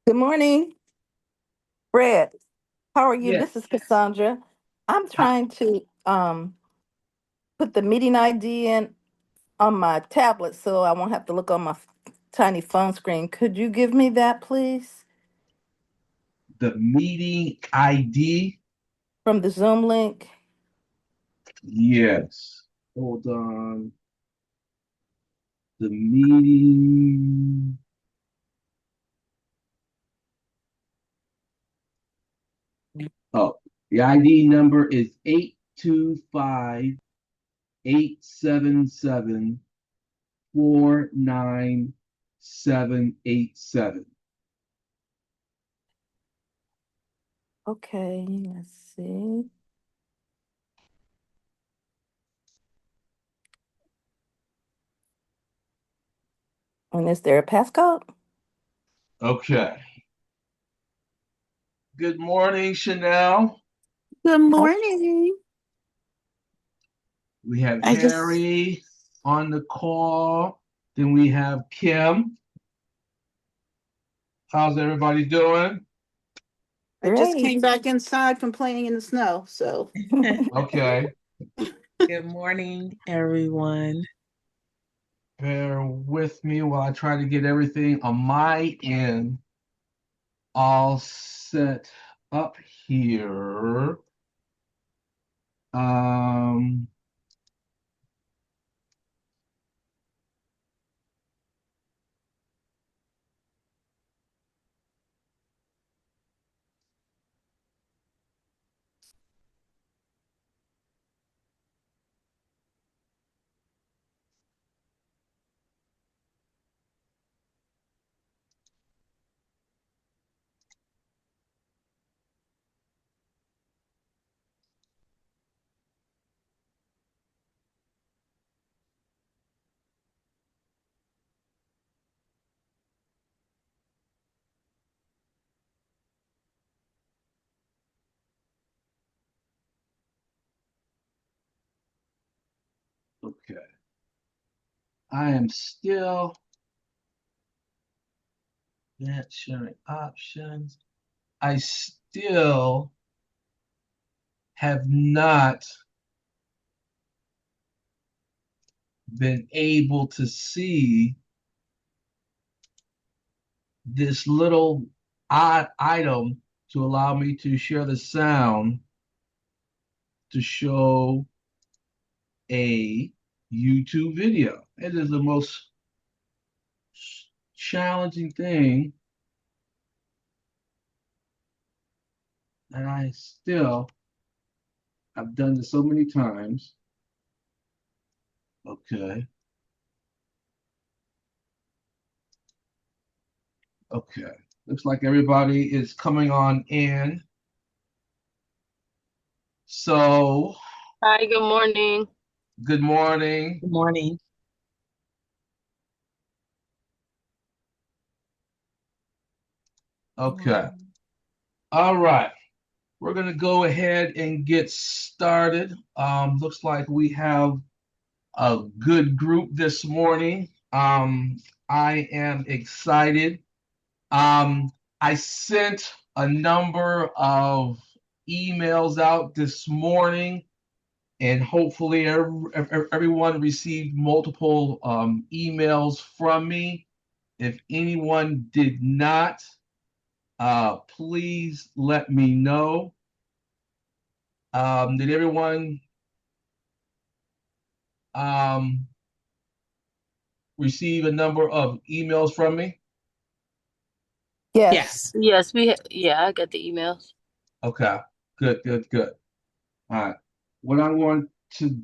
Good morning, Fred. How are you? Yeah. This is Cassandra. I'm I, trying to put the meeting ID in on my tablet so I won't have to look on my tiny phone screen. Could you give me that, please, the meeting ID. from the Zoom link? Yes. Hold on. The meeting. Oh, the ID number is 825-877-49787. Okay, let's see. And is there a passcode? Okay. Good morning, Chanel. Good Oh, morning. We have I just Harry on the call. Then we have Kim. How's everybody doing? I just great. came back inside from playing in the snow. So Okay. Good morning, everyone. Bear with me while I try to get everything on my end all set up here. Um, okay. I am still not showing options. I still have not been able to see this little odd item to allow me to share the sound to show a YouTube video. It is the most challenging thing, and I still I've done this so many times. Okay, okay. Looks like everybody is coming on in. So, Hi, good morning. good morning. Good morning. Okay. All right. We're going to go ahead and get started. Looks like we have a good group this morning. I am excited. Um, I sent a number of emails out this morning, and hopefully everyone received multiple emails from me. If anyone did not, please let me know. Did everyone um, receive a number of emails from me? Yes. Yes. Yes, yeah, I got the emails. Okay, good, good, good. All right. What I want to,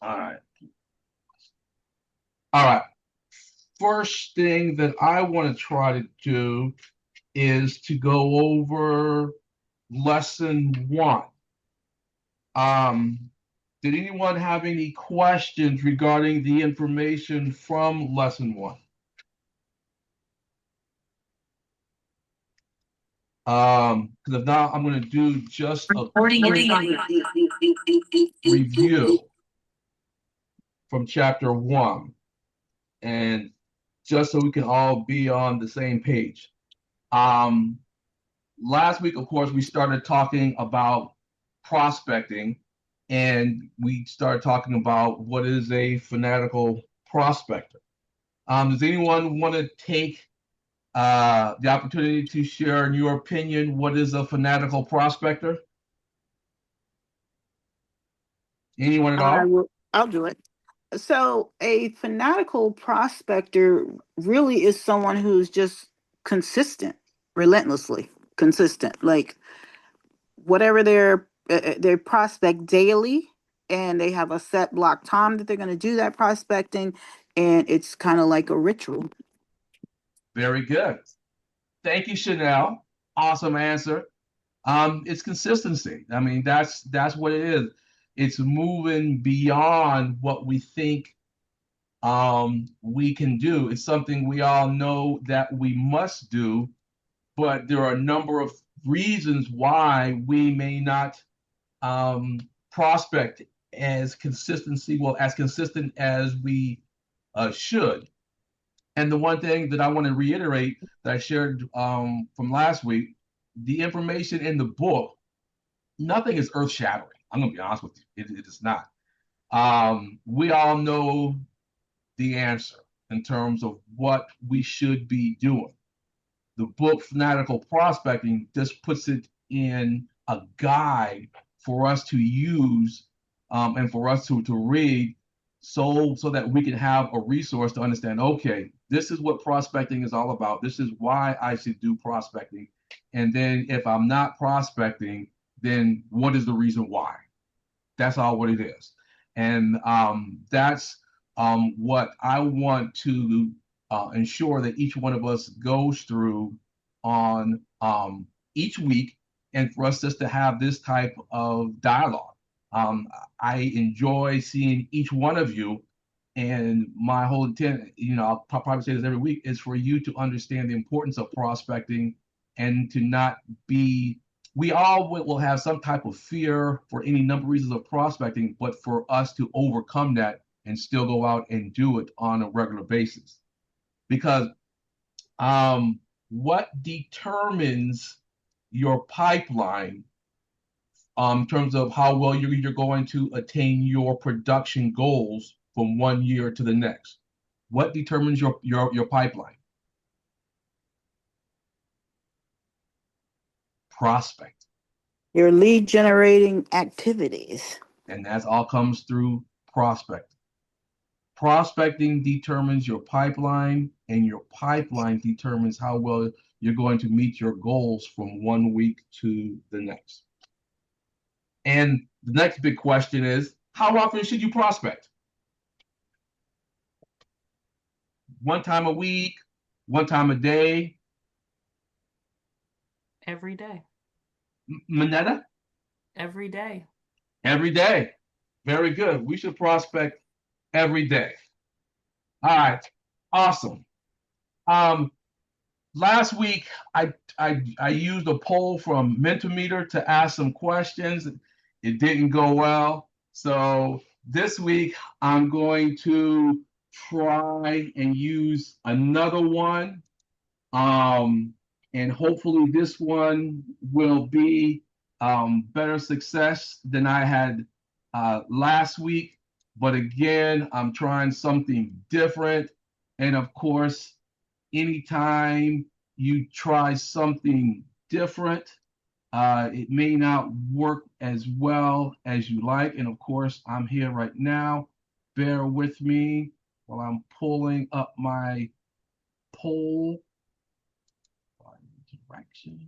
all right, all right. First thing that I want to try to do is to go over lesson one. Um, did anyone have any questions regarding the information from lesson one? Because if not, I'm going to do just a quick review from chapter one, and just so we can all be on the same page. Um, Last week, of course, we started talking about prospecting, and we started talking about what is a fanatical prospector. Does anyone want to take the opportunity to share, in your opinion, what is a fanatical prospector? Anyone at all? I'll do it. So a fanatical prospector really is someone who's just consistent, relentlessly consistent. Like whatever they prospect daily, and they have a set block time that they're going to do that prospecting, and it's kind of like a ritual. Very good. Thank you, Chanel. Awesome answer. It's consistency. I mean, that's what it is. It's moving beyond what we think we can do. It's something we all know that we must do, but there are a number of reasons why we may not um, prospect as consistent as we should. And the one thing that I want to reiterate that I shared from last week, the information in the book, nothing is earth shattering. I'm going to be honest with you, it is not. We all know the answer in terms of what we should be doing. The book Fanatical Prospecting just puts it in a guide for us to use and for us to read so that we can have a resource to understand, okay, this is what prospecting is all about. This is why I should do prospecting. And then if I'm not prospecting, then what is the reason why? That's all what it is. And that's what I want to ensure that each one of us goes through on each week, and for us just to have this type of dialogue. I enjoy seeing each one of you, and my whole intent, I'll probably say this every week, is for you to understand the importance of prospecting and to not be we all will have some type of fear for any number of reasons of prospecting, but for us to overcome that and still go out and do it on a regular basis. Because what determines your pipeline in terms of how well you're going to attain your production goals from one year to the next? What determines your pipeline? Prospect. Your lead generating activities. And that all comes through prospect. Prospecting determines your pipeline, and your pipeline determines how well you're going to meet your goals from one week to the next. And the next big question is, how often should you prospect? One time a week, one time a day? Every day. Manetta? Every day. Every day. Very good. We should prospect every day. All right. Awesome. Last week, I used a poll from Mentimeter to ask some questions. It didn't go well. So this week, I'm going to try and use another one. And hopefully this one will be better success than I had last week. But again, I'm trying something different. And of course, anytime you try something different, it may not work as well as you like. And of course, I'm here right now. Bear with me while I'm pulling up my poll. Direction.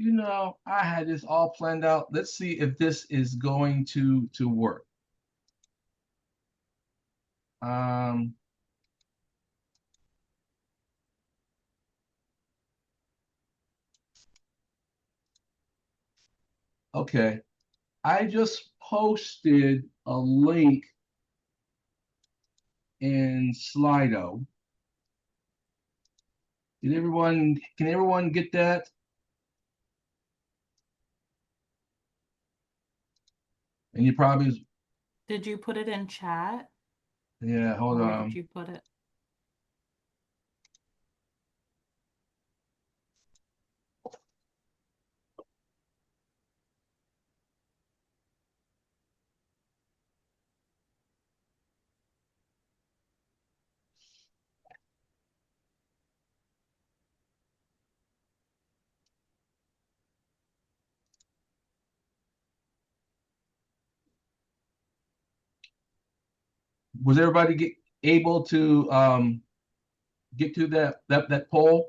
I had this all planned out. Let's see if this is going to work. Um, okay. I just posted a link in Slido. Can everyone get that? And you probably, Did you put it in chat? yeah, hold Where did on. you put it? Was everybody able to get to that poll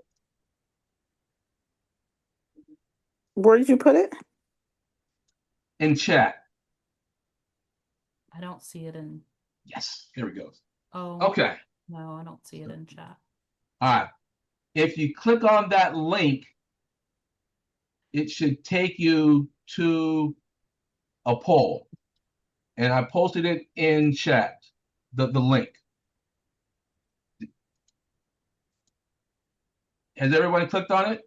Where did you put it? in chat? I don't see it in. Yes, here we go. Oh, Okay. no, I don't see it in chat. All right. If you click on that link, it should take you to a poll. And I posted it in chat, the link. Has everybody clicked on it?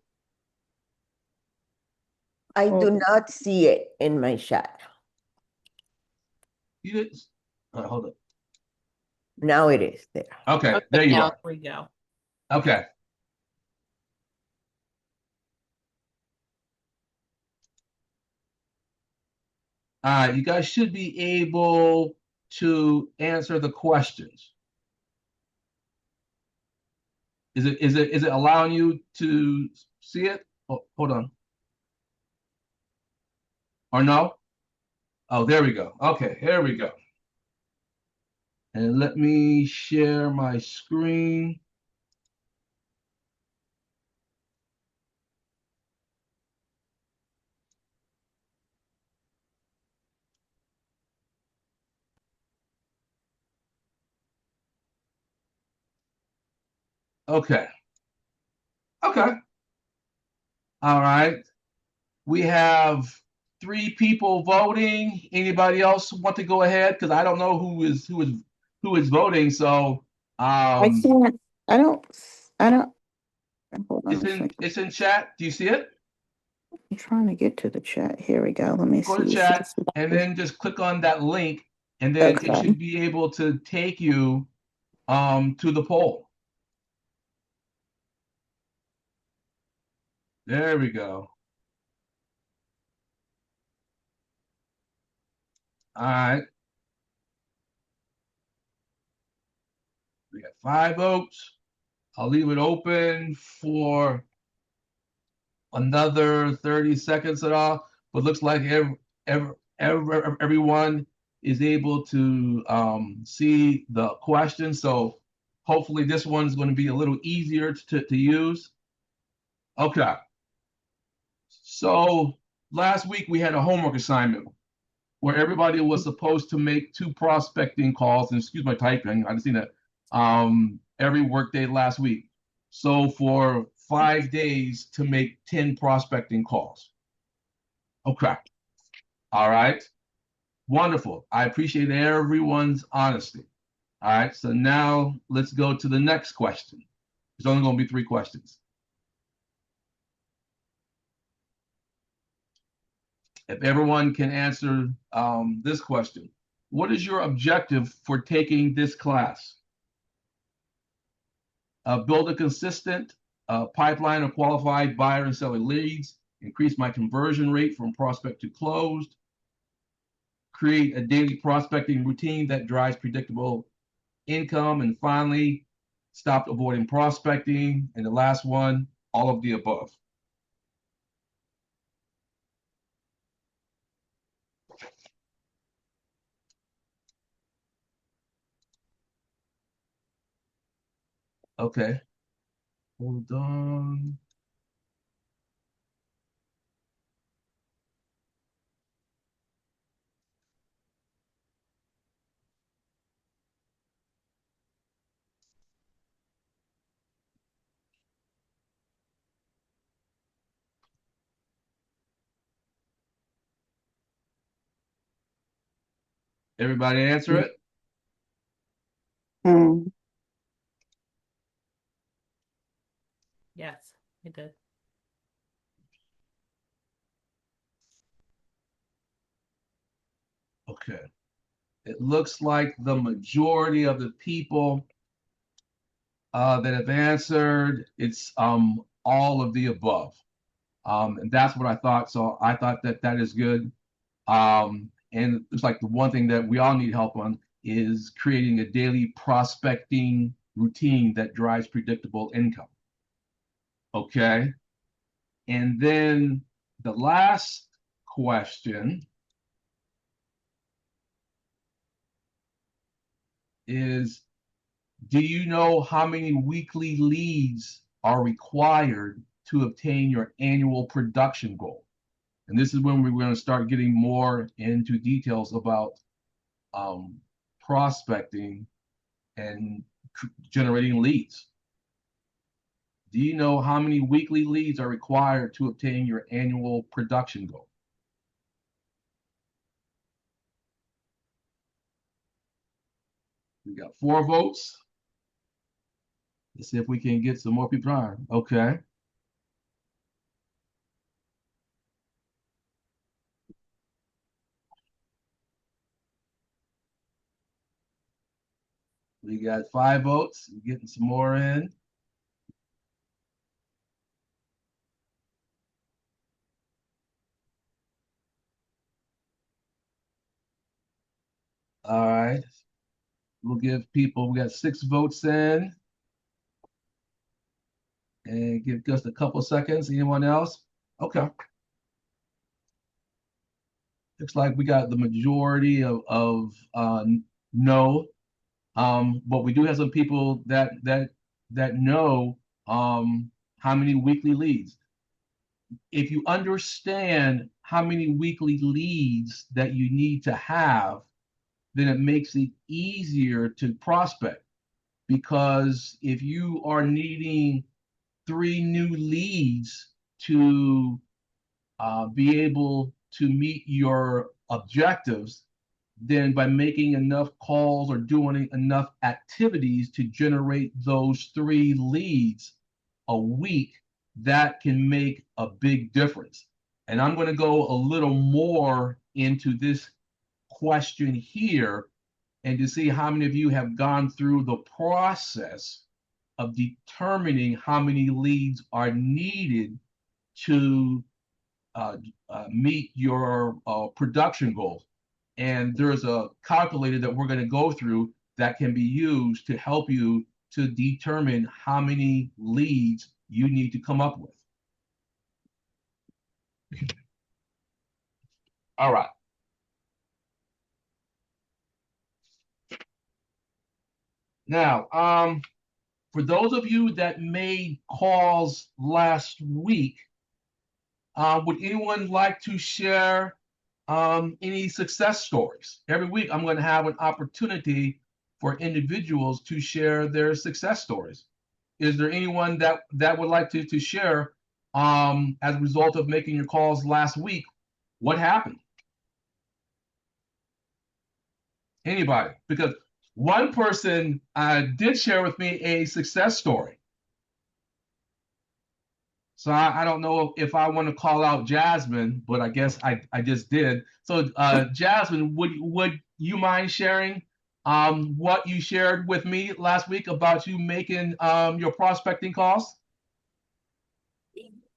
I do not see it in my chat. You did. Hold on. Now it is there. Okay, Okay, there you now are. Here we go. Okay. You guys should be able to answer the questions. Is it allowing you to see it? Oh, hold on. Or no? Oh, there we go. Okay, here we go. And let me share my screen. Okay. Okay. All right. We have 3 people voting. Anybody else want to go ahead? Because I don't know who is voting. So I can't. I don't. I don't. Hold on it's a in second. it's in chat. Do you see it? I'm trying to get to the chat. Here we go. Let me Go to see. chat and then just click on that link, and then it Okay. should be able to take you to the poll. There we go. All right. We got 5 votes. I'll leave it open for another 30 seconds at all, but looks like everyone is able to see the question. So hopefully this one's going to be a little easier to use. Okay. So last week we had a homework assignment where everybody was supposed to make 2 prospecting calls, and excuse my typing, I didn't see that, every workday last week. So for 5 days to make 10 prospecting calls. Okay. All right. Wonderful. I appreciate everyone's honesty. All right. So now let's go to the next question. There's only going to be 3 questions. If everyone can answer this question, what is your objective for taking this class? Build a consistent pipeline of qualified buyer and seller leads, increase my conversion rate from prospect to closed, create a daily prospecting routine that drives predictable income, and finally, stop avoiding prospecting. And the last one, all of the above. Okay, hold on. Everybody answer it? Mm. Yes, I did. Okay. It looks like the majority of the people that have answered, it's all of the above. And that's what I thought. So I thought that that is good. And it's like the one thing that we all need help on is creating a daily prospecting routine that drives predictable income. Okay. And then the last question is, do you know how many weekly leads are required to obtain your annual production goal? And this is when we're going to start getting more into details about prospecting and generating leads. Do you know how many weekly leads are required to obtain your annual production goal? We got 4 votes. Let's see if we can get some more people on. Okay. We got 5 votes. We're getting some more in. All right. We'll give people, we got 6 votes in. And give just a couple seconds. Anyone else? Okay. Looks like we got the majority of no. But we do have some people that know how many weekly leads. If you understand how many weekly leads that you need to have, then it makes it easier to prospect. Because if you are needing 3 new leads to be able to meet your objectives, then by making enough calls or doing enough activities to generate those 3 leads a week, that can make a big difference. And I'm going to go a little more into this question here and to see how many of you have gone through the process of determining how many leads are needed to meet your production goals. And there's a calculator that we're going to go through that can be used to help you to determine how many leads you need to come up with. All right. Now, for those of you that made calls last week, would anyone like to share any success stories? Every week, I'm going to have an opportunity for individuals to share their success stories. Is there anyone that would like to share as a result of making your calls last week? What happened? Anybody? Because one person did share with me a success story. So I don't know if I want to call out Jasmine, but I guess I just did. So Jasmine, would you mind sharing what you shared with me last week about you making your prospecting calls?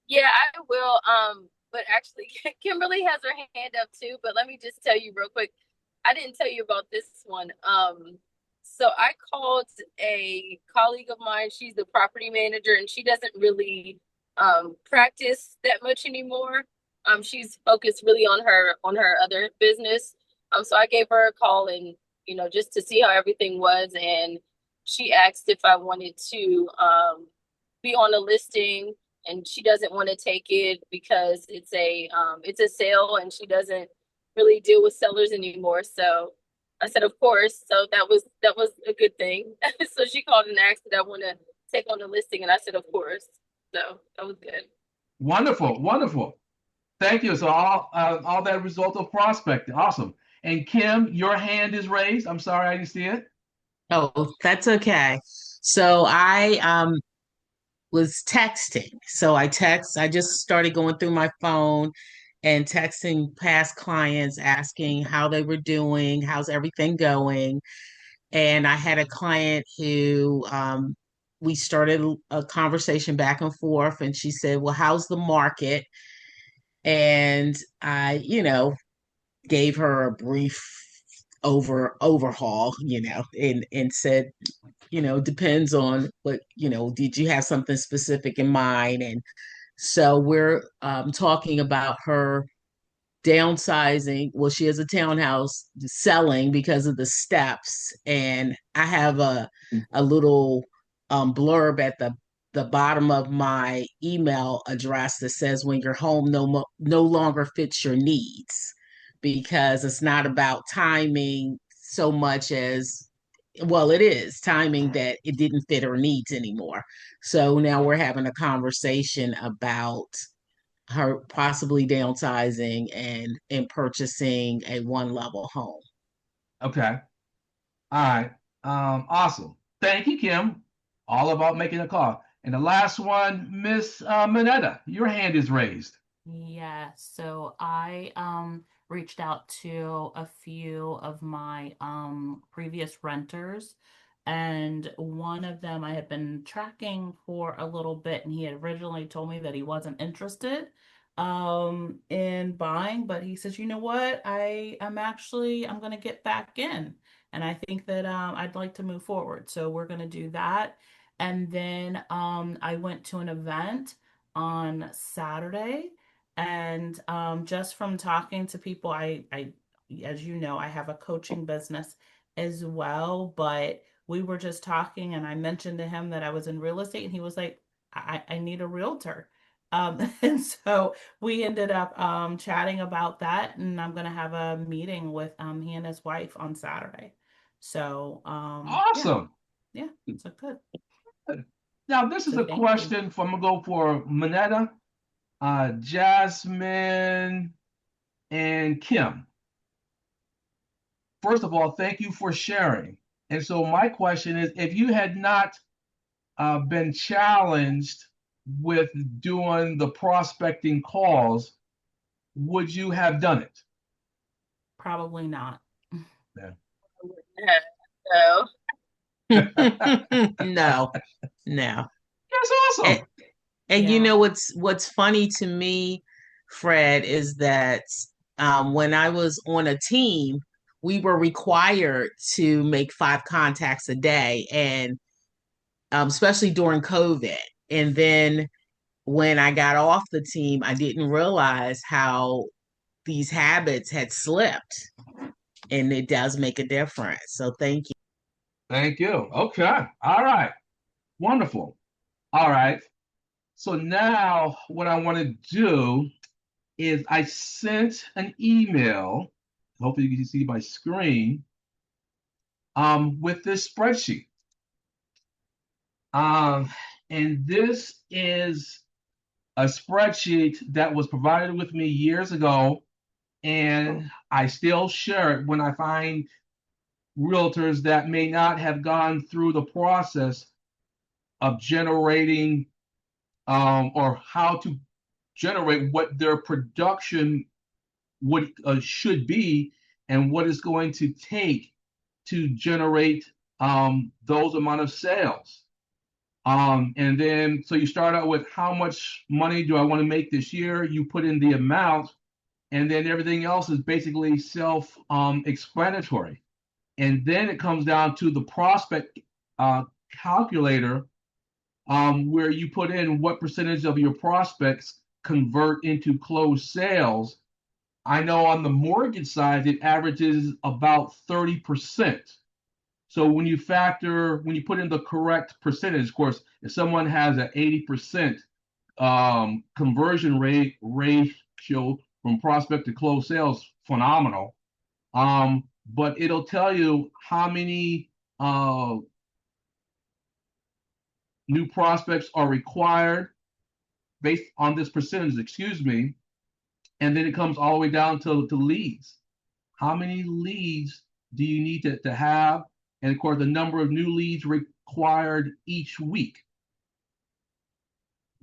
Yeah, I will. But actually, Kimberly has her hand up too. But let me just tell you real quick. I didn't tell you about this one. So I called a colleague of mine. She's the property manager, and she doesn't really practice that much anymore. She's focused really on her other business. So I gave her a call and just to see how everything was, and she asked if I wanted to be on a listing, and she doesn't want to take it because it's a sale and she doesn't really deal with sellers anymore. So I said, of course. So that was a good thing. So she called and asked that I want to take on the listing, and I said, of course. So that was good. Wonderful, wonderful. Thank you. So all that result of prospecting, awesome. And Kim, your hand is raised. I'm sorry, I didn't see it. Oh, that's okay. So I was texting. I just started going through my phone and texting past clients asking how they were doing, how's everything going. And I had a client who we started a conversation back and forth, and she said, "Well, how's the market?" And I, gave her a brief overhaul, and said, depends on what, did you have something specific in mind? And so we're talking about her downsizing. Well, she has a townhouse selling because of the steps, and I have a little blurb at the bottom of my email address that says when your home no longer fits your needs, because it's not about timing so much as, well, it is timing that it didn't fit her needs anymore. So now we're having a conversation about her possibly downsizing and purchasing a one level home. Okay. All right. Awesome. Thank you, Kim. All about making a call. And the last one, Miss Minetta, your hand is raised. Yeah, so I reached out to a few of my previous renters, and one of them I had been tracking for a little bit, and he had originally told me that he wasn't interested in buying, but he says, "You know what? I'm going to get back in, and I think that I'd like to move forward." So we're going to do that. And then I went to an event on Saturday, and just from talking to people, as you know, I have a coaching business as well. But we were just talking, and I mentioned to him that I was in real estate, and he was like, I need a realtor. And so we ended up chatting about that, and I'm gonna have a meeting with he and his wife on Saturday. So yeah, Awesome. yeah, so good. Now, this is So a thank you. question from, I'm going to go for Minetta, Jasmine, and Kim. First of all, thank you for sharing. And so my question is, if you had not been challenged with doing the prospecting calls, would you have done it? Probably not. Yeah. So No, no. That's And, awesome. and Yeah. what's funny to me, Fred, is that when I was on a team, we were required to make 5 contacts a day, and especially during COVID. And then when I got off the team, I didn't realize how these habits had slipped, and it does make a difference. So thank you. Thank you. Okay. All right. Wonderful. All right. So now what I want to do is I sent an email. Hopefully you can see my screen with this spreadsheet. Um, and this is a spreadsheet that was provided with me years ago, and I still share it when I find realtors that may not have gone through the process of generating or how to generate what their production would should be and what it's going to take to generate those amount of sales. And then, so you start out with how much money do I want to make this year? You put in the amount, and then everything else is basically self explanatory. And then it comes down to the prospect calculator, where you put in what percentage of your prospects convert into closed sales. I know on the mortgage side, it averages about 30%. So when you put in the correct percentage, of course, if someone has an 80% conversion rate ratio from prospect to closed sales, phenomenal. But it'll tell you how many new prospects are required based on this percentage, excuse me. And then it comes all the way down to leads. How many leads do you need to have? And of course, the number of new leads required each week.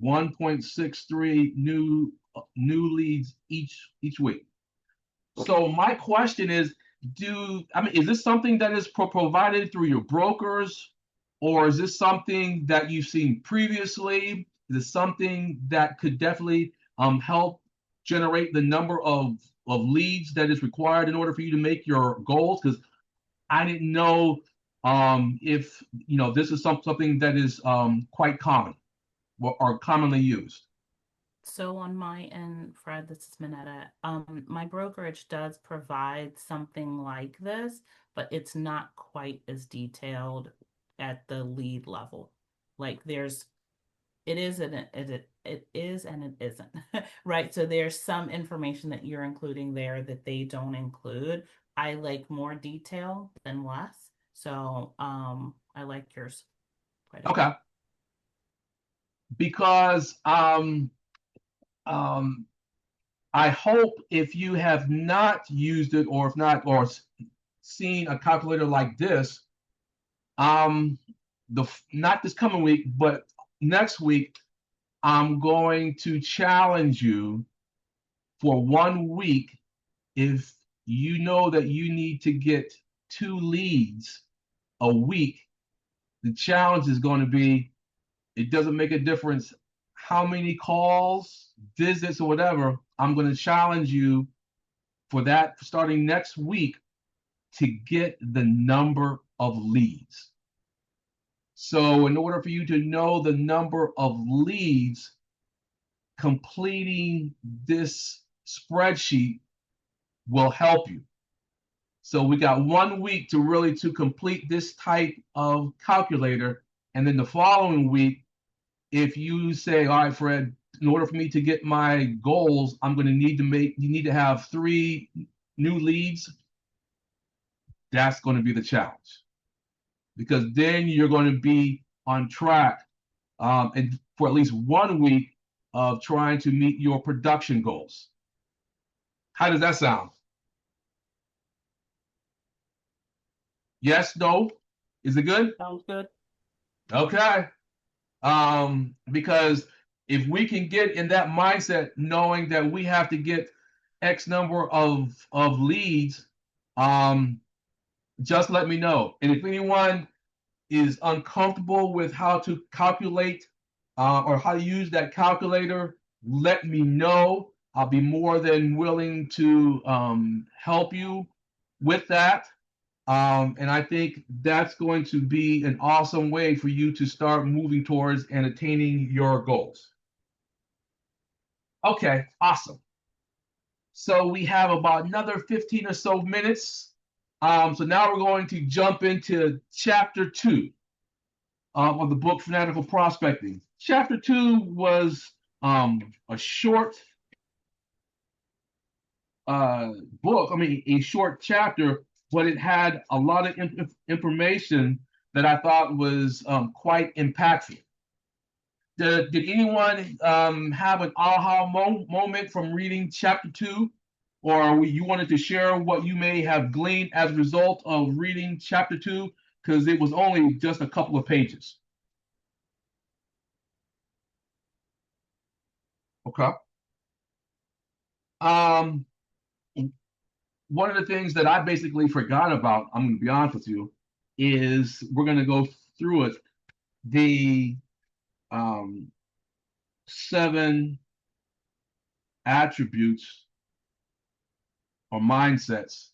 1.63 new leads each week. So my question is, is this something that is provided through your brokers, or is this something that you've seen previously? Is it something that could definitely help generate the number of leads that is required in order for you to make your goals? Because I didn't know if this is something that is quite common or commonly used. So on my end, Fred, this is Minetta. My brokerage does provide something like this, but it's not quite as detailed at the lead level. Like it is and it is and it isn't, right? So there's some information that you're including there that they don't include. I like more detail than less, so I like yours quite a bit. Okay. Because I hope if you have not used it or if not or seen a calculator like this, not this coming week, but next week, I'm going to challenge you for 1 week. If you know that you need to get 2 leads a week, the challenge is going to be, it doesn't make a difference how many calls, visits, or whatever. I'm going to challenge you for that starting next week to get the number of leads. So in order for you to know the number of leads, completing this spreadsheet will help you. So we got 1 week to really to complete this type of calculator. And then the following week, if you say, all right, Fred, in order for me to get my goals, I'm going to need you need to have 3 new leads. That's going to be the challenge, because then you're going to be on track and for at least 1 week of trying to meet your production goals. How does that sound? Yes, no? Is it good? Sounds good. Okay. Because if we can get in that mindset, knowing that we have to get X number of leads, just let me know. And if anyone is uncomfortable with how to calculate or how to use that calculator, let me know. I'll be more than willing to help you with that. And I think that's going to be an awesome way for you to start moving towards and attaining your goals. Okay, awesome. So we have about another 15 or so minutes. So now we're going to jump into chapter 2 of the book Fanatical Prospecting. Chapter 2 was a short book, a short chapter, but it had a lot of information that I thought was quite impactful. Did anyone have an aha moment from reading chapter 2? Or you wanted to share what you may have gleaned as a result of reading chapter 2? Because it was only just a couple of pages. Okay. One of the things that I basically forgot about, I'm going to be honest with you, is we're going to go through it. The 7 attributes or mindsets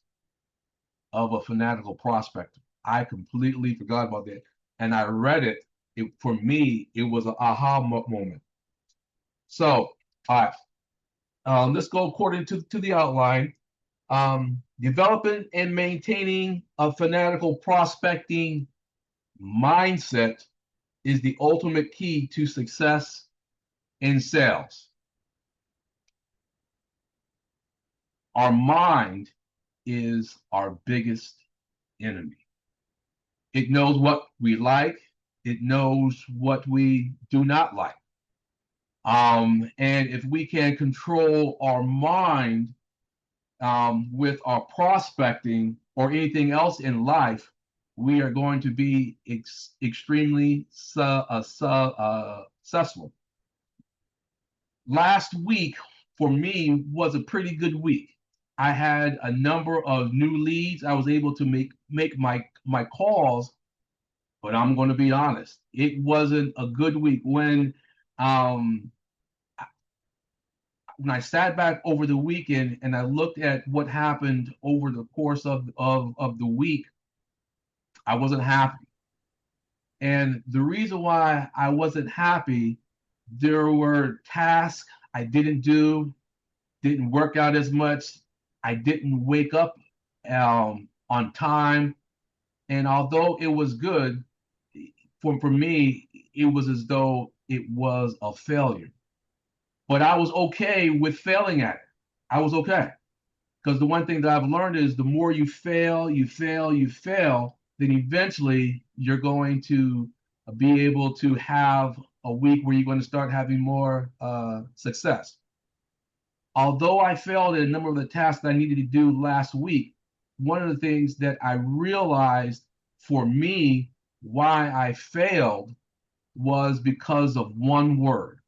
of a fanatical prospector. I completely forgot about that. And I read it. For me, it was an aha moment. So, all right, let's go according to the outline. Developing and maintaining a fanatical prospecting mindset is the ultimate key to success in sales. Our mind is our biggest enemy. It knows what we like. It knows what we do not like. And if we can control our mind with our prospecting or anything else in life, we are going to be extremely successful. Last week for me was a pretty good week. I had a number of new leads. I was able to make my calls, but I'm going to be honest, it wasn't a good week. Um, when I sat back over the weekend and I looked at what happened over the course of the week, I wasn't happy. And the reason why I wasn't happy, there were tasks I didn't do, didn't work out as much. I didn't wake up on time. And although it was good, for me, it was as though it was a failure. But I was okay with failing at it. I was okay. Because the one thing that I've learned is the more you fail, then eventually you're going to be able to have a week where you're going to start having more success. Although I failed at a number of the tasks that I needed to do last week, one of the things that I realized for me why I failed was because of one word,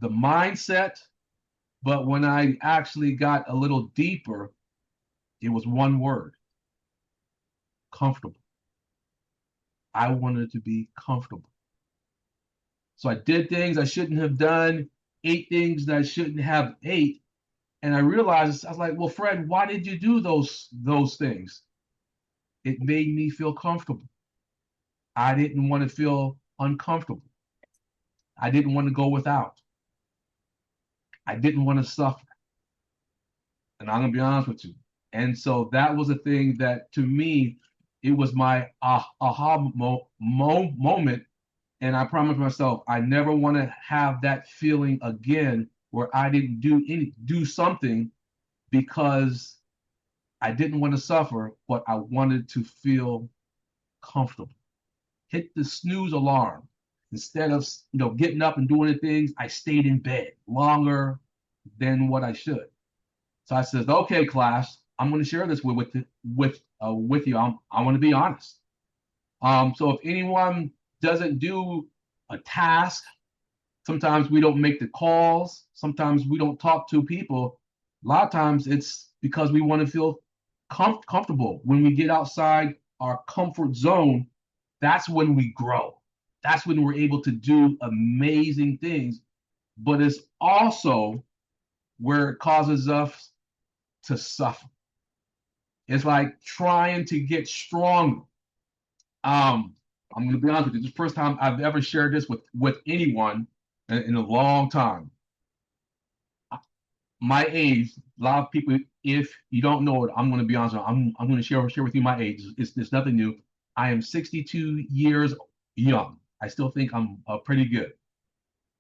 the mindset. But when I actually got a little deeper, it was one word, comfortable. I wanted to be comfortable. So I did things I shouldn't have done, ate things that I shouldn't have ate. And I realized, I was like, well, Fred, why did you do those things? It made me feel comfortable. I didn't want to feel uncomfortable. I didn't want to go without. I didn't want to suffer. And I'm going to be honest with you. And so that was a thing that to me, it was my aha moment. And I promised myself, I never want to have that feeling again where I didn't do something because I didn't want to suffer, but I wanted to feel comfortable. Hit the snooze alarm. Instead of getting up and doing the things, I stayed in bed longer than what I should. So I said, okay, class, I'm going to share this with you. I want to be honest. So if anyone doesn't do a task, sometimes we don't make the calls. Sometimes we don't talk to people. A lot of times it's because we want to feel comfortable. When we get outside our comfort zone, that's when we grow. That's when we're able to do amazing things. But it's also where it causes us to suffer. It's like trying to get stronger. I'm going to be honest with you. This is the first time I've ever shared this with anyone in a long time. My age, a lot of people, if you don't know it, I'm going to be honest. I'm going to share with you my age. It's nothing new. I am 62 years young. I still think I'm pretty good.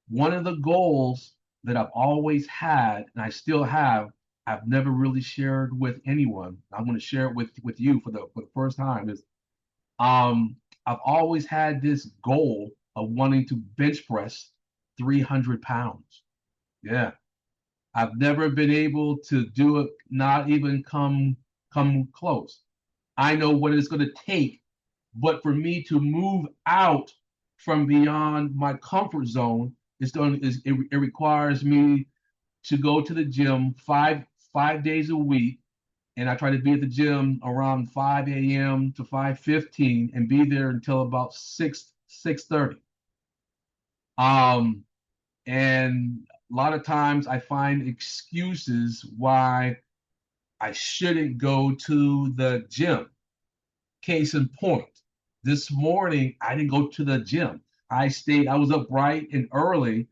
One of the goals that I've always had, and I still have, I've never really shared with anyone. I'm going to share it with you for the first time. Is I've always had this goal of wanting to bench press 300 pounds. Yeah, I've never been able to do it, not even come close. I know what it's going to take, but for me to move out from beyond my comfort zone, it requires me to go to the gym five days a week, and I try to be at the gym around 5 a.m. to 5:15 and be there until about 6:30. And a lot of times I find excuses why I shouldn't go to the gym. Case in point, this morning I didn't go to the gym. I was up bright and early,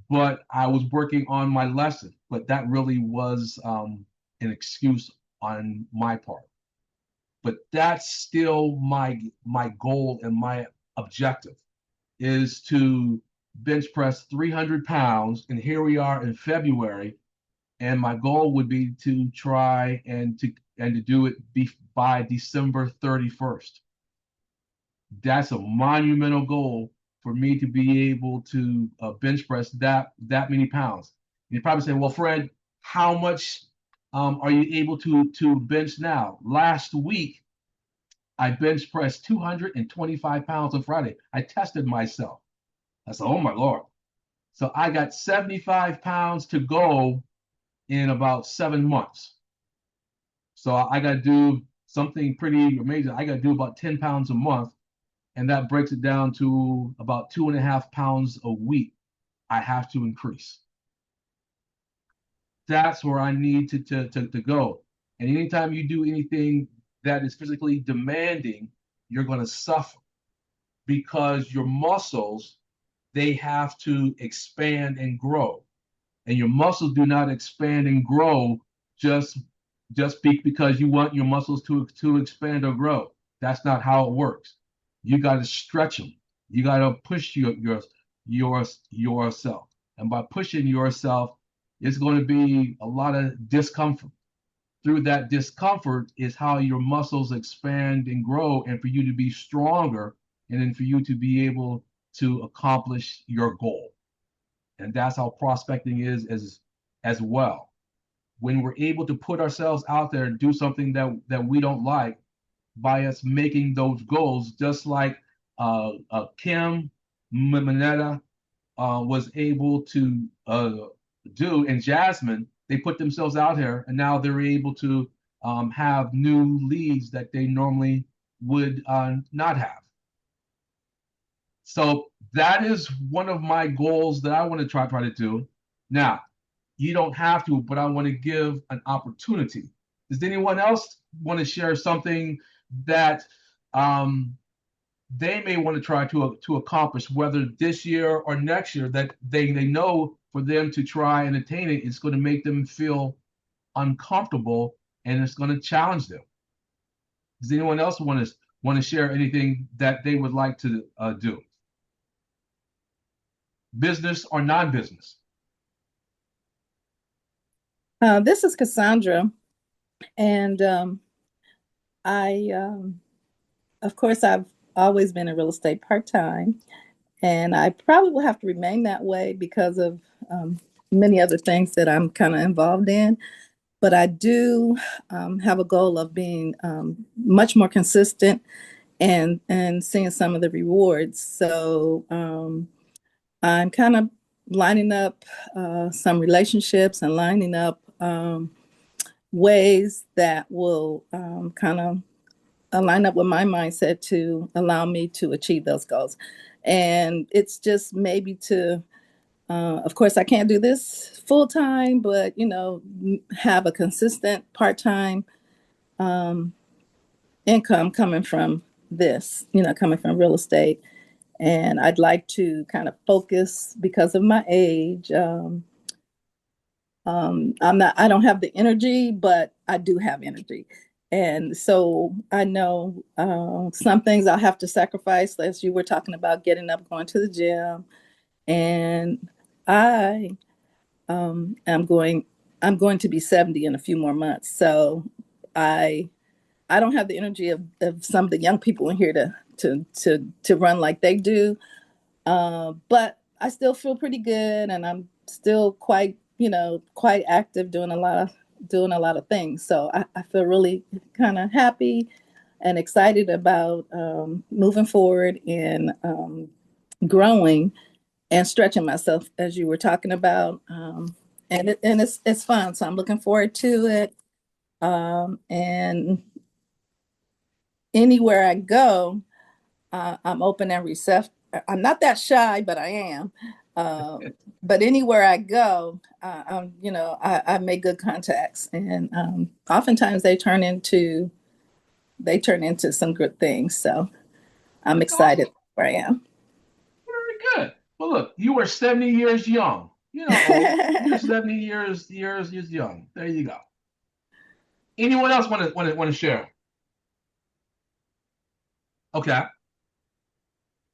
but I was working on my lesson. But that really was an excuse on my part. But that's still my goal and my objective is to bench press 300 pounds. And here we are in February. And my goal would be to try and to do it by December 31st. That's a monumental goal for me to be able to bench press that many pounds. And you probably say, well, Fred, how much are you able to bench now? Last week, I bench pressed 225 pounds on Friday. I tested myself. I said, oh my Lord. So I got 75 pounds to go in about 7 months. So I got to do something pretty amazing. I got to do about 10 pounds a month, and that breaks it down to about 2.5 pounds a week I have to increase. That's where I need to go. And anytime you do anything that is physically demanding, you're going to suffer because your muscles, they have to expand and grow. And your muscles do not expand and grow just because you want your muscles to expand or grow. That's not how it works. You got to stretch them. You got to push yourself. And by pushing yourself, it's going to be a lot of discomfort. Through that discomfort is how your muscles expand and grow, and for you to be stronger, and then for you to be able to accomplish your goal. And that's how prospecting is as well. When we're able to put ourselves out there and do something that we don't like, by us making those goals, just like Kim Mineta was able to do, and Jasmine, they put themselves out here, and now they're able to have new leads that they normally would not have. So that is one of my goals that I want to try to do. Now, you don't have to, but I want to give an opportunity. Does anyone else want to share something that they may want to try to accomplish, whether this year or next year, that they know for them to try and attain it, it's going to make them feel uncomfortable and it's going to challenge them? Does anyone else want to share anything that they would like to do? Business or non-business? This is Cassandra, and of course, I've always been in real estate part-time, and I probably will have to remain that way because of many other things that I'm kind of involved in. But I do have a goal of being much more consistent and seeing some of the rewards. So I'm kind of lining up some relationships and lining up ways that will kind of line up with my mindset to allow me to achieve those goals. And it's just maybe to, of course, I can't do this full time, but, have a consistent part-time income coming from this, coming from real estate. And I'd like to kind of focus because of my age. I don't have the energy, but I do have energy. And so I know some things I'll have to sacrifice, as you were talking about getting up, going to the gym. And I I'm going to be 70 in a few more months. So I I don't have the energy of some of the young people in here to run like they do. But I still feel pretty good, and I'm still quite active, doing a lot of things. So I feel really kind of happy and excited about moving forward and growing and stretching myself, as you were talking about. And it's fun, so I'm looking forward to it. And anywhere I go, I'm open and receptive. I'm not that shy, but I am. But anywhere I go, I make good contacts, and oftentimes they turn into some good things. So I'm That's awesome. excited where I am. Very good. Well, look, you are 70 years young. You're not old. You're 70 years young. There you go. Anyone else want to share? Okay.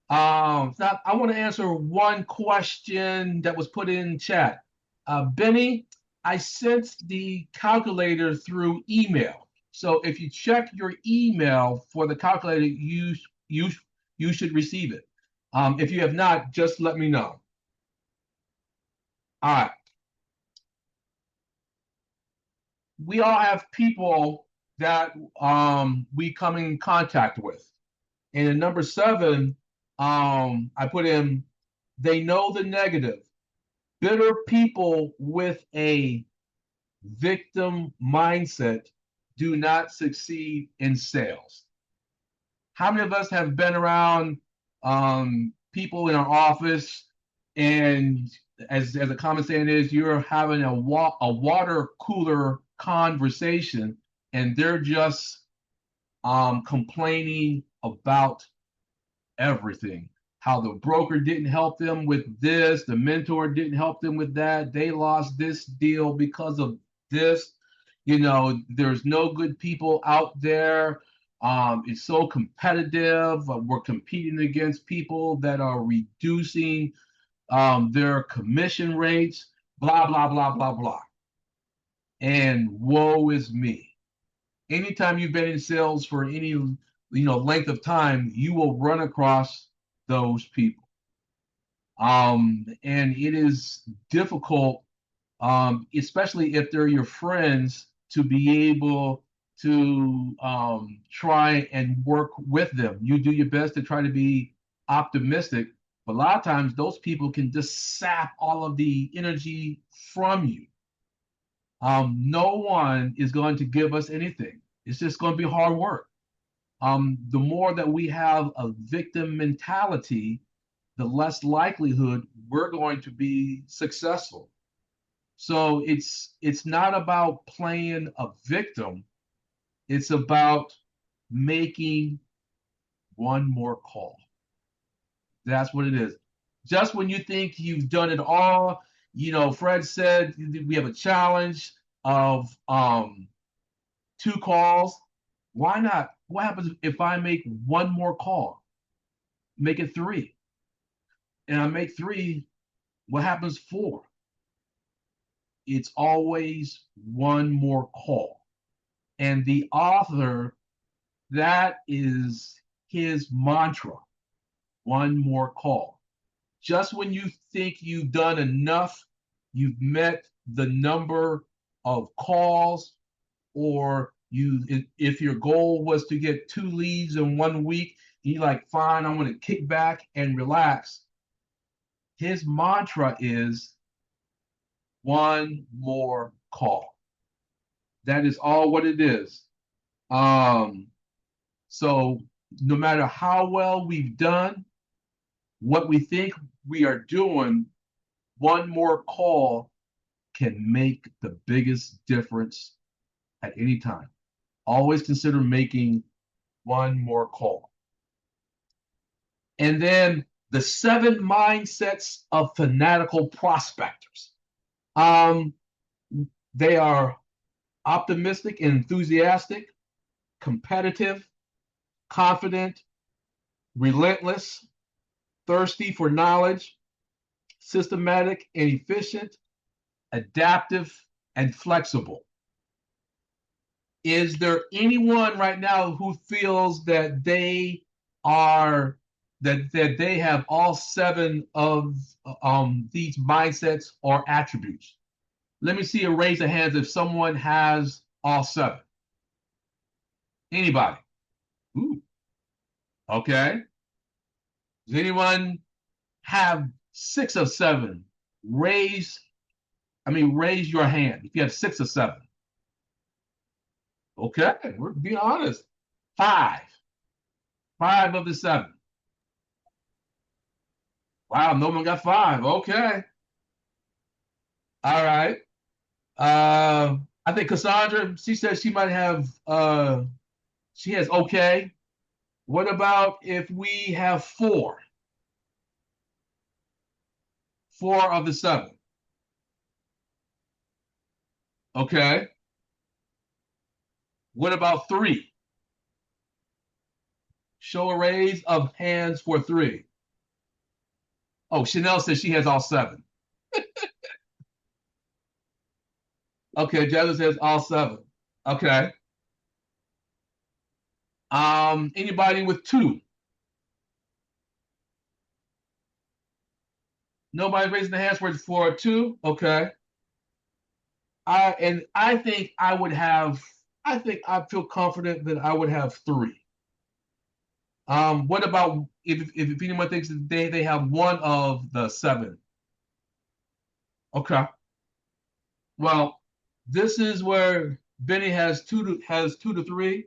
Now I want to answer one question that was put in chat. Benny, I sent the calculator through email. So if you check your email for the calculator, you should receive it. If you have not, just let me know. All right. we all have people that we come in contact with. And in number 7, I put in, they know the negative. Bitter people with a victim mindset do not succeed in sales. How many of us have been around people in our office, and as a common saying is, you're having a water cooler conversation, and they're just complaining about everything. How the broker didn't help them with this, the mentor didn't help them with that, they lost this deal because of this. There's no good people out there. It's so competitive. We're competing against people that are reducing their commission rates, blah, blah, blah, blah, blah. And woe is me. Anytime you've been in sales for any length of time, you will run across those people. And it is difficult, especially if they're your friends, to be able to try and work with them. You do your best to try to be optimistic, but a lot of times those people can just sap all of the energy from you. No one is going to give us anything. It's just going to be hard work. The more that we have a victim mentality, the less likelihood we're going to be successful. So it's not about playing a victim. It's about making one more call. That's what it is. Just when you think you've done it all, Fred said we have a challenge of 2 calls. Why not? What happens if I make one more call? Make it 3. And I make 3, what happens 4? It's always one more call. And the author, that is his mantra, one more call. Just when you think you've done enough, you've met the number of calls, or if your goal was to get 2 leads in 1 week, you're like, fine, I'm going to kick back and relax. His mantra is one more call. That is all what it is. So no matter how well we've done, what we think we are doing, one more call can make the biggest difference at any time. Always consider making one more call. And then the 7 mindsets of fanatical prospectors. They are optimistic and enthusiastic, competitive, confident, relentless, thirsty for knowledge, systematic and efficient, adaptive and flexible. Is there anyone right now who feels that they have all 7 of these mindsets or attributes? Let me see a raise of hands if someone has all 7. Anybody? Ooh. Okay. Does anyone have 6 of 7? Raise your hand if you have 6 of 7. Okay, we're being honest. 5. 5 of the 7. Wow, no one got 5. Okay. All right. I think Cassandra, she said she might have she has okay. What about if we have 4? 4 of the 7. Okay. What about 3? Show a raise of hands for 3. Oh, Chanel says she has all 7. Okay, Jasmine says all 7. Okay. Anybody with 2? Nobody raising the hands for 2? Okay. I think I would have. I think I feel confident that I would have 3. What about if anyone thinks that they have one of the 7? Okay. Well, this is where Benny has 2 to 3.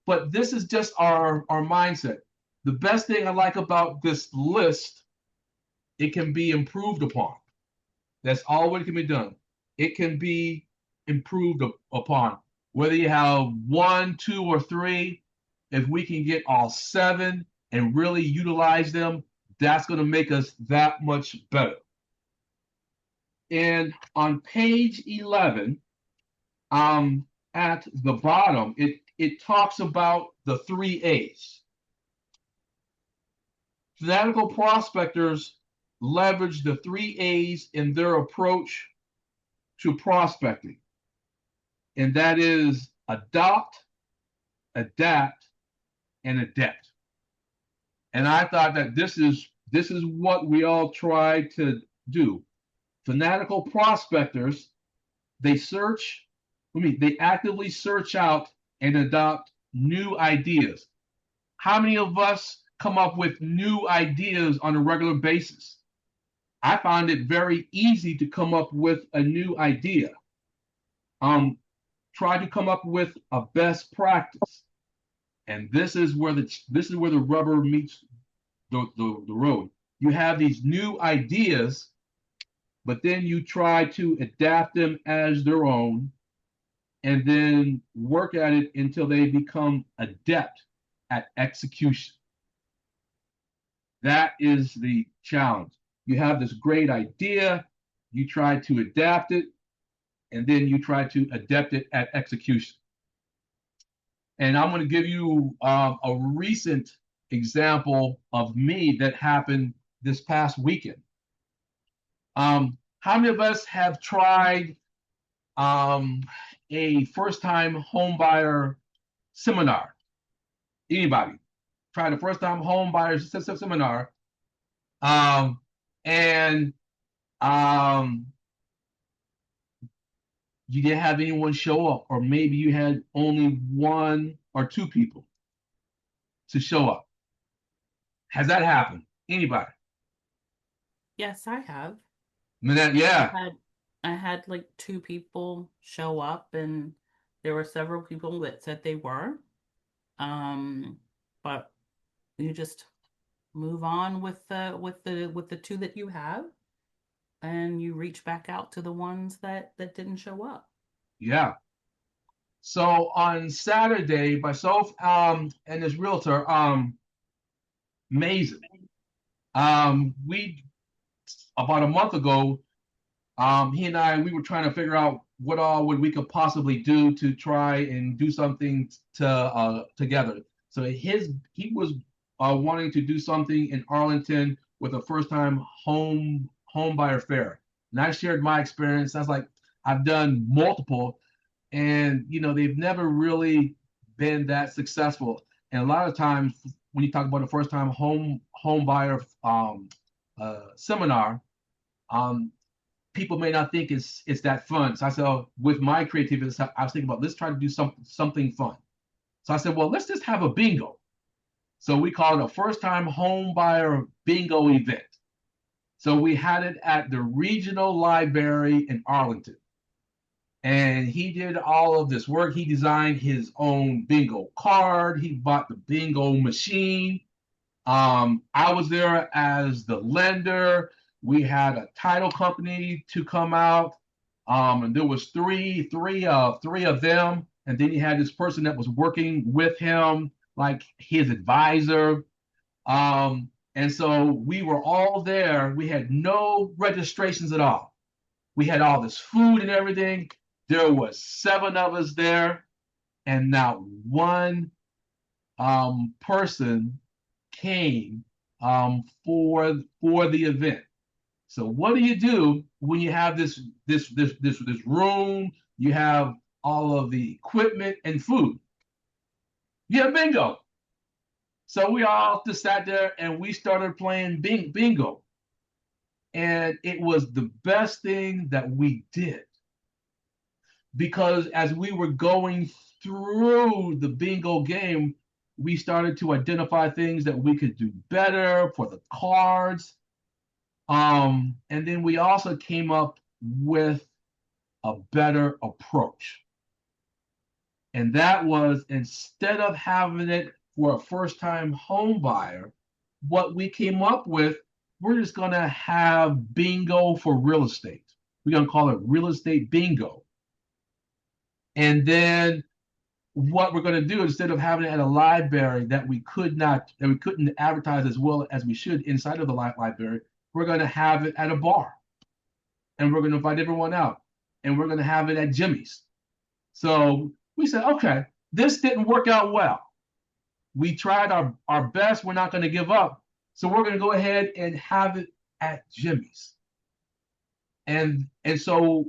But this is just our mindset. The best thing I like about this list, it can be improved upon. That's all what can be done. It can be improved upon. Whether you have 1, 2, or 3, if we can get all 7 and really utilize them, that's going to make us that much better. And on page 11, at the bottom, it talks about the 3 A's. Fanatical prospectors leverage the 3 A's in their approach to prospecting, and that is adopt, adapt, and adapt. And I thought that this is what we all try to do. Fanatical prospectors, they actively search out and adopt new ideas. How many of us come up with new ideas on a regular basis? I found it very easy to come up with a new idea. Try to come up with a best practice, and this is where the rubber meets the road. You have these new ideas, but then you try to adapt them as their own, and then work at it until they become adept at execution. That is the challenge. You have this great idea, you try to adapt it, and then you try to adapt it at execution. And I'm going to give you a recent example of me that happened this past weekend. How many of us have tried a first-time homebuyer seminar? Anybody? Tried a first-time homebuyer seminar, and you didn't have anyone show up, or maybe you had only 1 or 2 people to show up. Has that happened? Anybody? Yes, I have. Yeah. I had like 2 people show up, and there were several people that said they were. But you just move on with the 2 that you have, and you reach back out to the ones that didn't show up. Yeah. So on Saturday, myself and this realtor, Mason, we about a month ago, he and I, we were trying to figure out what all we could possibly do to try and do something together. So he was wanting to do something in Arlington with a first-time home buyer fair, and I shared my experience. I was like, I've done multiple, and they've never really been that successful. And a lot of times when you talk about a first-time home buyer seminar, people may not think it's that fun. So I said, with my creativity, I was thinking about, let's try to do something fun. So I said, well, let's just have a bingo. So we called it a first-time home buyer bingo event. So we had it at the regional library in Arlington. And he did all of this work. He designed his own bingo card. He bought the bingo machine. I was there as the lender. We had a title company to come out, and there was three of them. And then he had this person that was working with him, like his advisor. And so we were all there. We had no registrations at all. We had all this food and everything. There was 7 of us there, and not one person came for the event. So what do you do when you have this room? You have all of the equipment and food. You have bingo. So we all just sat there and we started playing bingo, and it was the best thing that we did. because as we were going through the bingo game, we started to identify things that we could do better for the cards. And then we also came up with a better approach. And that was, instead of having it for a first-time home buyer, what we came up with, we're just going to have bingo for real estate. We're going to call it real estate bingo. And then what we're going to do, instead of having it at a library that we couldn't advertise as well as we should inside of the library, we're going to have it at a bar. And we're going to invite everyone out. And we're going to have it at Jimmy's. So we said, okay, this didn't work out well. We tried our best. We're not going to give up. So we're going to go ahead and have it at Jimmy's. And so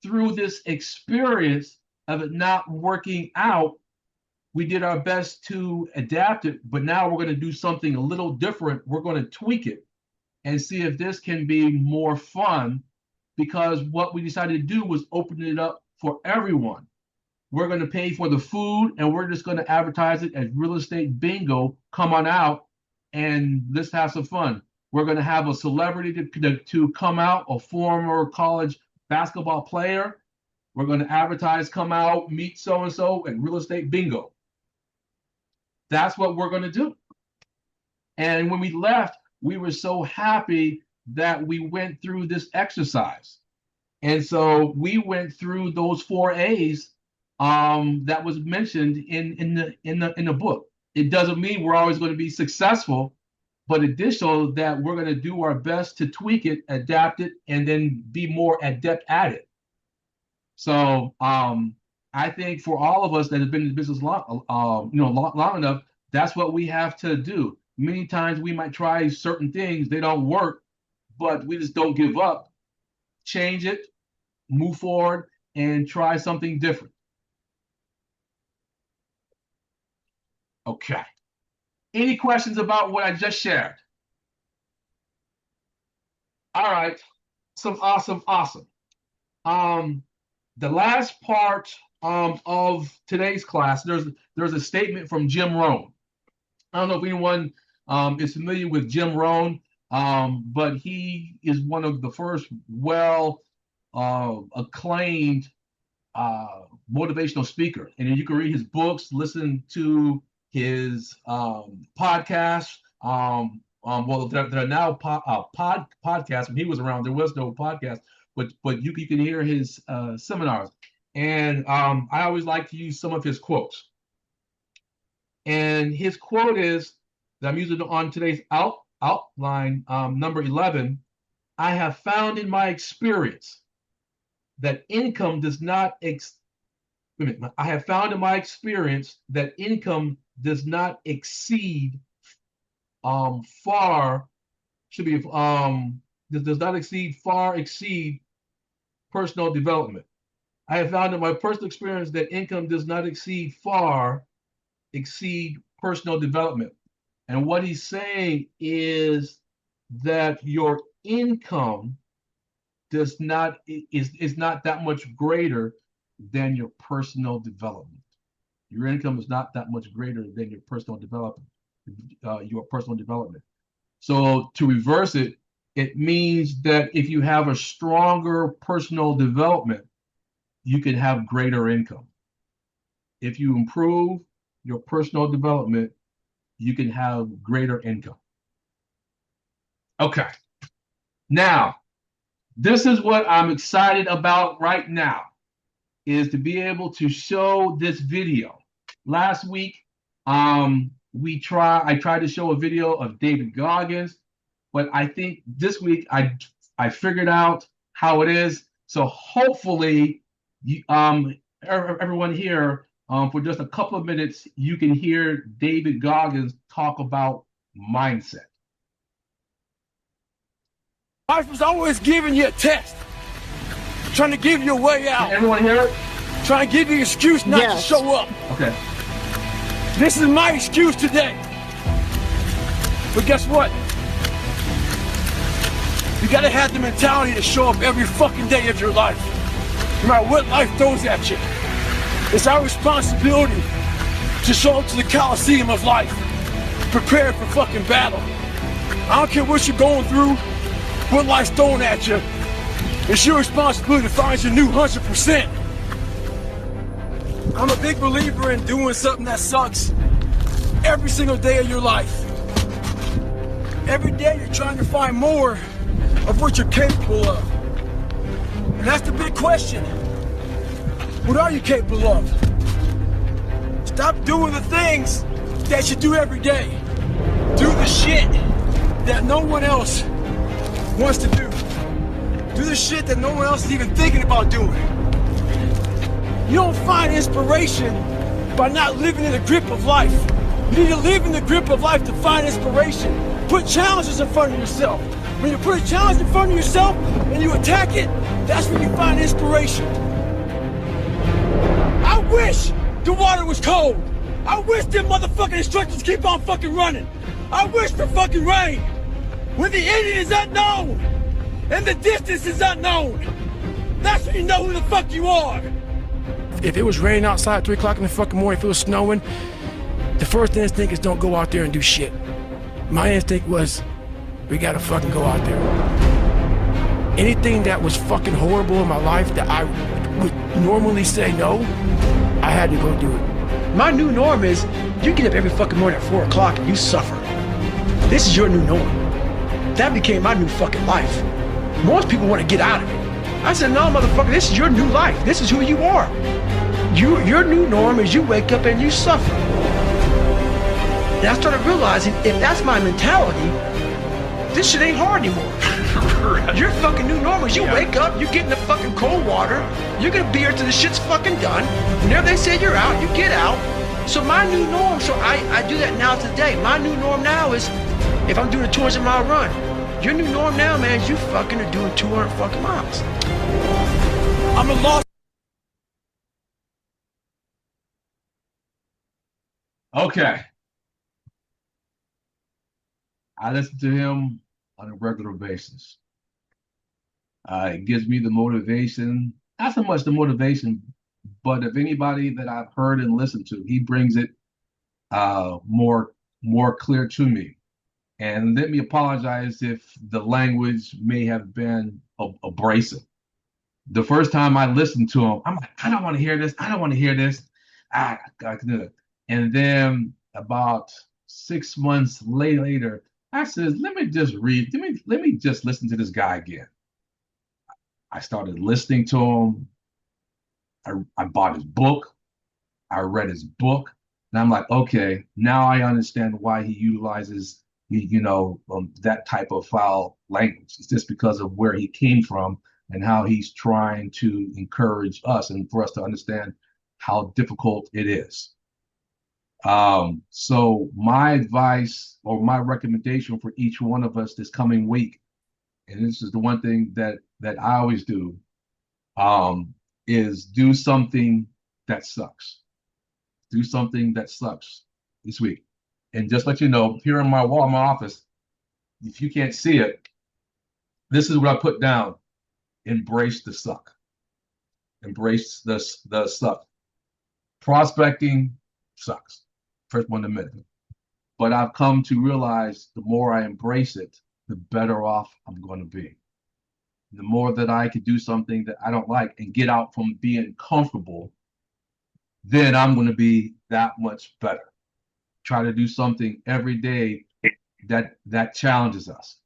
through this experience of it not working out, we did our best to adapt it. But now we're going to do something a little different. We're going to tweak it and see if this can be more fun, because what we decided to do was open it up for everyone. We're going to pay for the food, and we're just going to advertise it as real estate bingo. Come on out and let's have some fun. We're going to have a celebrity to come out, a former college basketball player. We're going to advertise, come out, meet so-and-so at real estate bingo. That's what we're going to do. And when we left, we were so happy that we went through this exercise. And so we went through those 4 A's that was mentioned in the book. It doesn't mean we're always going to be successful, but it did show that we're going to do our best to tweak it, adapt it, and then be more adept at it. So I think for all of us that have been in the business long enough, that's what we have to do. Many times we might try certain things, they don't work, but we just don't give up. Change it, move forward, and try something different. Okay. Any questions about what I just shared? All right. Awesome. The last part of today's class, there's a statement from Jim Rohn. I don't know if anyone is familiar with Jim Rohn, but he is one of the first acclaimed motivational speaker. And you can read his books, listen to his podcasts. Well, there are now podcasts. When he was around, there was no podcast, but you can hear his seminars. And I always like to use some of his quotes. And his quote is, that I'm using on today's outline, number 11, I have found in my experience that income does not exceed personal development. I have found in my personal experience that income does not exceed personal development. And what he's saying is that your income is not that much greater than your personal development. Your income is not that much greater than your personal development. So to reverse it, it means that if you have a stronger personal development, you can have greater income. If you improve your personal development, you can have greater income. Okay. Now, this is what I'm excited about right now, is to be able to show this video. Last week, I tried to show a video of David Goggins, but I think this week I figured out how it is. So hopefully, everyone here, for just a couple of minutes, you can hear David Goggins talk about mindset. Life was always giving you a test, trying to give you a way out. Can everyone hear it? Trying to give you an excuse not to show up. Okay. This is my excuse today. But guess what? You gotta have the mentality to show up every fucking day of your life. no matter what life throws at you. It's our responsibility to show up to the Coliseum of life, prepared for fucking battle. I don't care what you're going through, what life's throwing at you. It's your responsibility to find your new 100%. I'm a big believer in doing something that sucks every single day of your life. Every day you're trying to find more of what you're capable of. And that's the big question. What are you capable of? Stop doing the things that you do every day. Do the shit that no one else wants to do. Do the shit that no one else is even thinking about doing. You don't find inspiration by not living in the grip of life. You need to live in the grip of life to find inspiration. Put challenges in front of yourself. When you put a challenge in front of yourself and you attack it, that's when you find inspiration. I wish the water was cold. I wish them motherfucking instructors keep on fucking running. I wish for fucking rain. When the ending is unknown and the distance is unknown, that's when you know who the fuck you are. If it was raining outside at 3 o'clock in the fucking morning, if it was snowing, the first instinct is don't go out there and do shit. My instinct was, we gotta fucking go out there. Anything that was fucking horrible in my life that I would normally say no, I had to go do it. My new norm is, you get up every fucking morning at 4 o'clock and you suffer. This is your new norm. That became my new fucking life. Most people want to get out of it. I said, no, motherfucker, this is your new life. This is who you are. Your new norm is you wake up and you suffer. And I started realizing, if that's my mentality, this shit ain't hard anymore. Your fucking new norm is you wake up, you get in the fucking cold water, you're gonna be here till the shit's fucking done. Whenever they say you're out, you get out. So my new norm, so I do that now today. My new norm now is, if I'm doing a 200-mile run, your new norm now, man, is you fucking are doing 200 fucking miles. I'm a lost. Okay. I listen to him on a regular basis. It gives me the motivation, not so much the motivation, but if anybody that I've heard and listened to, he brings it more clear to me. And let me apologize if the language may have been abrasive. The first time I listened to him, I'm like, I don't want to hear this. I don't want to hear this. I can do it. And then about 6 months later, I said, let me just read. Let me just listen to this guy again. I started listening to him. I bought his book. I read his book. And I'm like, okay, now I understand why he utilizes that type of foul language. It's just because of where he came from and how he's trying to encourage us and for us to understand how difficult it is. So my advice or my recommendation for each one of us this coming week, and this is the one thing that I always do, is do something that sucks. Do something that sucks this week. And just let you know, here on my wall in my office, if you can't see it, this is what I put down. Embrace the suck. Embrace the suck. Prospecting sucks. First one to admit it. But I've come to realize the more I embrace it, the better off I'm going to be. The more that I can do something that I don't like and get out from being comfortable, then I'm going to be that much better. Try to do something every day that challenges us.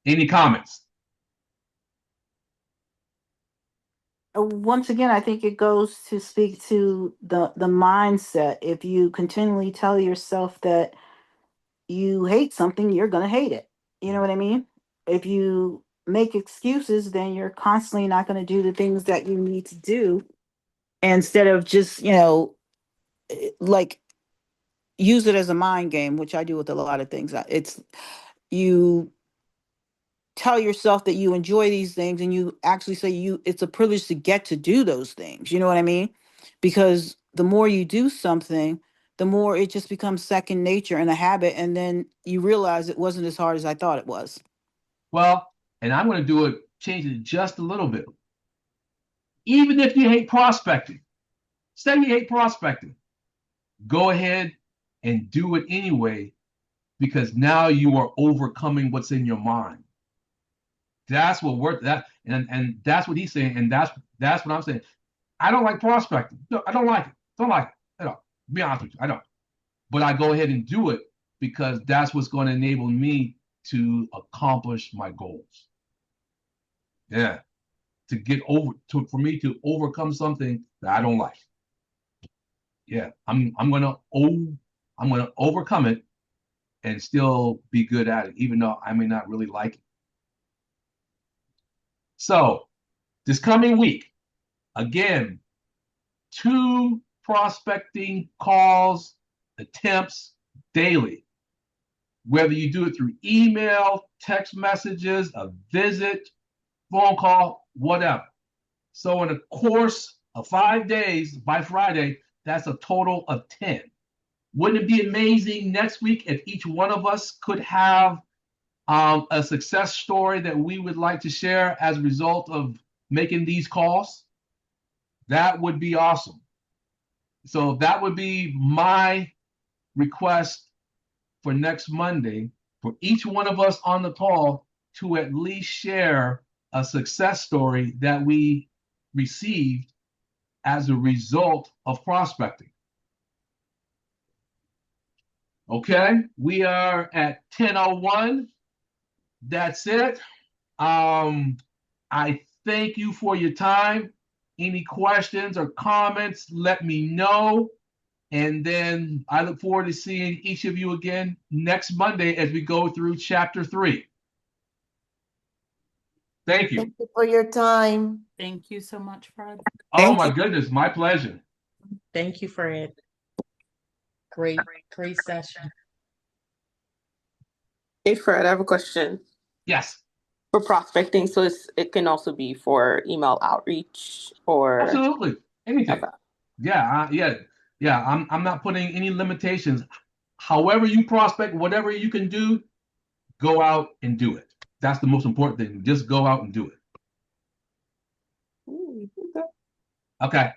Any comments? Once again, I think it goes to speak to the mindset. If you continually tell yourself that you hate something, you're going to hate it. You know what I mean? If you make excuses, then you're constantly not going to do the things that you need to do, instead of just, like, use it as a mind game, which I do with a lot of things. It's, you tell yourself that you enjoy these things, and you actually say it's a privilege to get to do those things. You know what I mean? Because the more you do something, the more it just becomes second nature and a habit, and then you realize it wasn't as hard as I thought it was. Well, and I'm going to change it just a little bit. even if you hate prospecting, say you hate prospecting, go ahead and do it anyway, because now you are overcoming what's in your mind. That's what worked. And that's what he's saying, and that's what I'm saying. I don't like prospecting. No, I don't like it. Don't like it. I don't. Be honest with you, I don't. But I go ahead and do it because that's what's going to enable me to accomplish my goals. Yeah, for me to overcome something that I don't like. Yeah, I'm gonna overcome it and still be good at it, even though I may not really like it. So this coming week, again, 2 prospecting calls, attempts daily. Whether you do it through email, text messages, a visit, phone call, whatever. So in a course of 5 days, by Friday, that's a total of 10. Wouldn't it be amazing next week if each one of us could have a success story that we would like to share as a result of making these calls? That would be awesome. So that would be my request for next Monday, for each one of us on the call to at least share a success story that we received as a result of prospecting. Okay, we are at 10:01. That's it. I thank you for your time. Any questions or comments, let me know. And then I look forward to seeing each of you again next Monday as we go through chapter 3. Thank you. Thank you for your time. Thank you so much, Fred. Oh Thank my you. goodness, my pleasure. Thank you, Fred. Great session. Hey Fred, I have a question Yes, for prospecting. So it can also be for email outreach or absolutely. Anything. okay. Yeah. I'm not putting any limitations. However you prospect, whatever you can do, go out and do it. That's the most important thing. Just go out and do it. Okay. Okay.